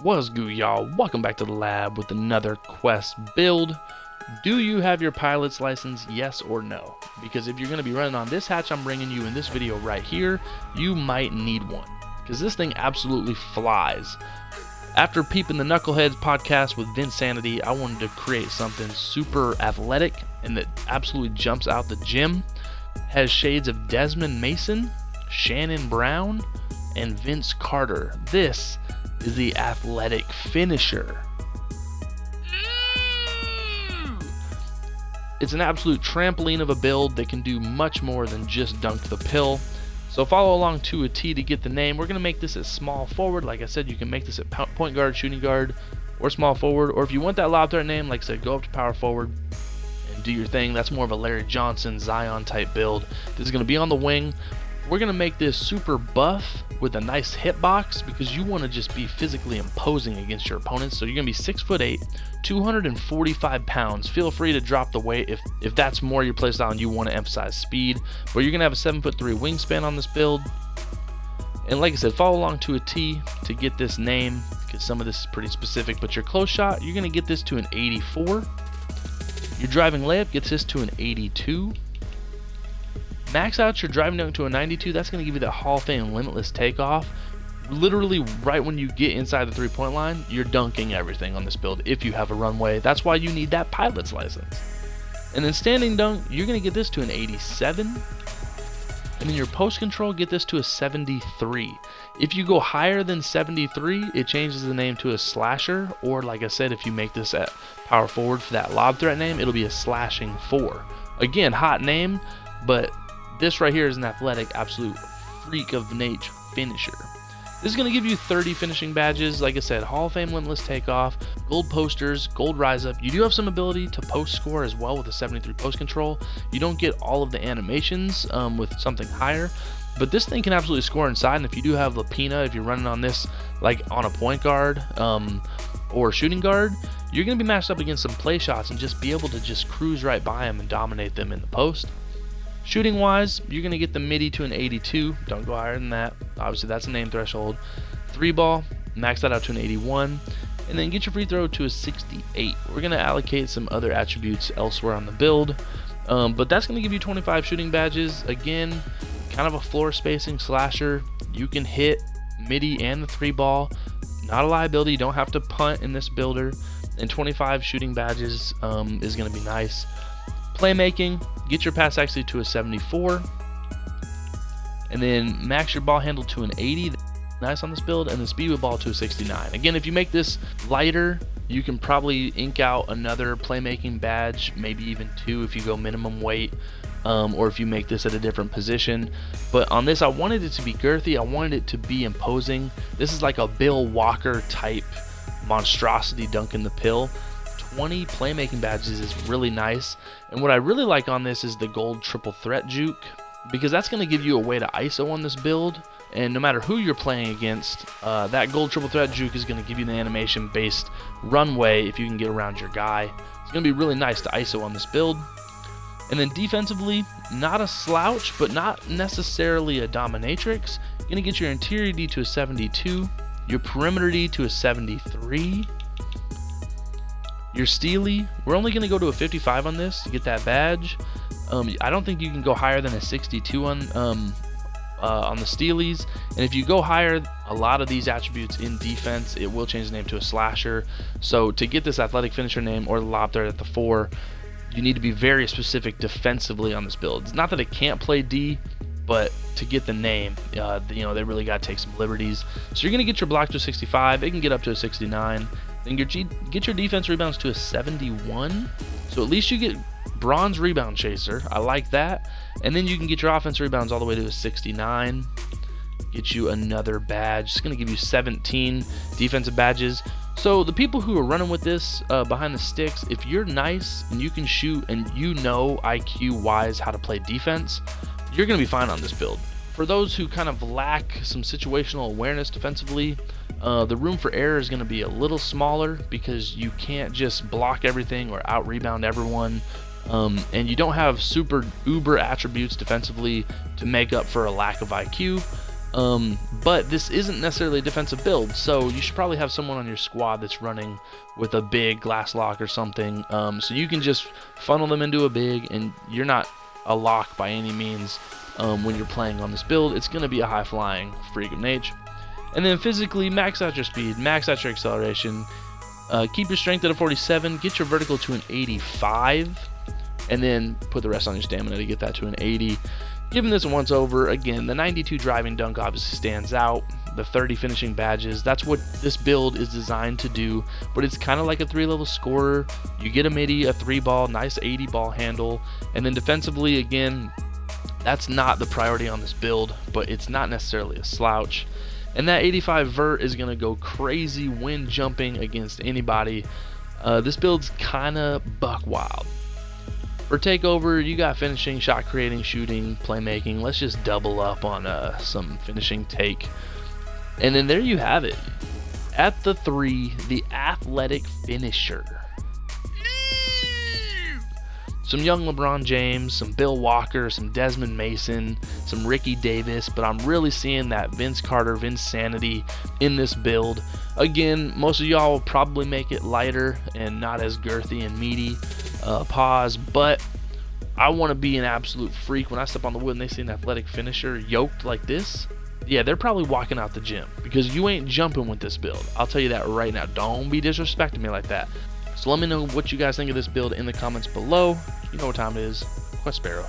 What's good, y'all? Welcome back to the lab with another quest build. Do you have your pilot's license, yes or no? Because if you're going to be running on this hatch I'm bringing you in this video right here, you might need one, because this thing absolutely flies. After peeping the Knuckleheads podcast with Vince Sanity, I wanted to create something super athletic and that absolutely jumps out the gym. Has shades of Desmond Mason, Shannon Brown, and Vince Carter. This is the athletic finisher. It's an absolute trampoline of a build that can do much more than just dunk the pill. So follow along to a T to get the name. We're going to make this as small forward. Like I said, you can make this at point guard, shooting guard, or small forward. Or if you want that lob threat name, like I said, go up to power forward and do your thing. That's more of a Larry Johnson, Zion type build. This is going to be on the wing. We're going to make this super buff with a nice hitbox because you want to just be physically imposing against your opponents. So you're going to be 6'8", 245 pounds. Feel free to drop the weight if that's more your playstyle and you want to emphasize speed. But you're going to have a 7'3" wingspan on this build. And like I said, follow along to a T to get this name because some of this is pretty specific. But your close shot, you're going to get this to an 84. Your driving layup gets this to an 82. Max out your driving dunk to a 92. That's going to give you that Hall of Fame limitless takeoff. Literally right when you get inside the three-point line, you're dunking everything on this build if you have a runway. That's why you need that pilot's license. And then standing dunk, you're going to get this to an 87. And then your post control, get this to a 73. If you go higher than 73, it changes the name to a slasher. Or like I said, if you make this at power forward for that lob threat name, it'll be a slashing 4. Again, hot name, but this right here is an athletic, absolute freak of nature finisher. This is going to give you 30 finishing badges. Like I said, Hall of Fame limitless takeoff, gold posters, gold rise up. You do have some ability to post score as well with a 73 post control. You don't get all of the animations with something higher, but this thing can absolutely score inside. And if you do have Lapina, if you're running on this like on a point guard or shooting guard, you're going to be matched up against some play shots and just be able to just cruise right by them and dominate them in the post. Shooting wise, you're going to get the midi to an 82. Don't go higher than that. Obviously, that's a name threshold. 3-ball, max that out to an 81. And then get your free throw to a 68. We're going to allocate some other attributes elsewhere on the build. But that's going to give you 25 shooting badges. Again, kind of a floor spacing slasher. You can hit midi and the 3-ball. Not a liability. You don't have to punt in this builder. And 25 shooting badges is going to be nice. Playmaking, get your pass accuracy to a 74, and then max your ball handle to an 80. Nice on this build, and the speed with ball to a 69. Again, if you make this lighter, you can probably ink out another playmaking badge, maybe even 2 if you go minimum weight, or if you make this at a different position. But on this, I wanted it to be girthy. I wanted it to be imposing. This is like a Bill Walker type monstrosity dunking the pill. 20 playmaking badges is really nice, and what I really like on this is the gold triple threat juke, because that's going to give you a way to ISO on this build, and no matter who you're playing against, that gold triple threat juke is going to give you the animation based runway if you can get around your guy. It's going to be really nice to ISO on this build. And then defensively, not a slouch, but not necessarily a dominatrix. You're going to get your interior D to a 72, your perimeter D to a 73. Your Steely, we're only going to go to a 55 on this to get that badge. I don't think you can go higher than a 62 on the Steelies. And if you go higher, a lot of these attributes in defense, it will change the name to a slasher. So to get this athletic finisher name or the lob threat at the 4, you need to be very specific defensively on this build. It's not that it can't play D, but to get the name, they really got to take some liberties. So you're going to get your block to a 65. It can get up to a 69. Then get your defense rebounds to a 71. So at least you get bronze rebound chaser. I like that. And then you can get your offense rebounds all the way to a 69. Get you another badge. It's going to give you 17 defensive badges. So the people who are running with this behind the sticks, if you're nice and you can shoot and you know IQ wise how to play defense, you're going to be fine on this build. For those who kind of lack some situational awareness defensively, the room for error is going to be a little smaller because you can't just block everything or out rebound everyone, and you don't have super uber attributes defensively to make up for a lack of IQ. But this isn't necessarily a defensive build, so you should probably have someone on your squad that's running with a big glass lock or something, so you can just funnel them into a big, and you're not a lock by any means. When you're playing on this build, it's going to be a high flying freak of nature. And then physically, max out your speed, max out your acceleration, keep your strength at a 47, get your vertical to an 85, and then put the rest on your stamina to get that to an 80. Given this a once over, again, the 92 driving dunk obviously stands out. The 30 finishing badges, that's what this build is designed to do, but it's kind of like a 3-level scorer. You get a midi, a 3-ball, nice 80 ball handle, and then defensively, again, that's not the priority on this build, but it's not necessarily a slouch. And that 85 vert is going to go crazy when jumping against anybody. This build's kind of buck wild. For takeover, you got finishing, shot creating, shooting, playmaking. Let's just double up on some finishing take. And then there you have it. At the 3, the athletic finisher. Some young LeBron James, some Bill Walker, some Desmond Mason, some Ricky Davis, but I'm really seeing that Vince Carter, Vinsanity in this build. Again, most of y'all will probably make it lighter and not as girthy and meaty. Pause, but I want to be an absolute freak when I step on the wood and they see an athletic finisher yoked like this. Yeah, they're probably walking out the gym because you ain't jumping with this build. I'll tell you that right now. Don't be disrespecting me like that. So let me know what you guys think of this build in the comments below. You know what time it is. Quest Sparrow.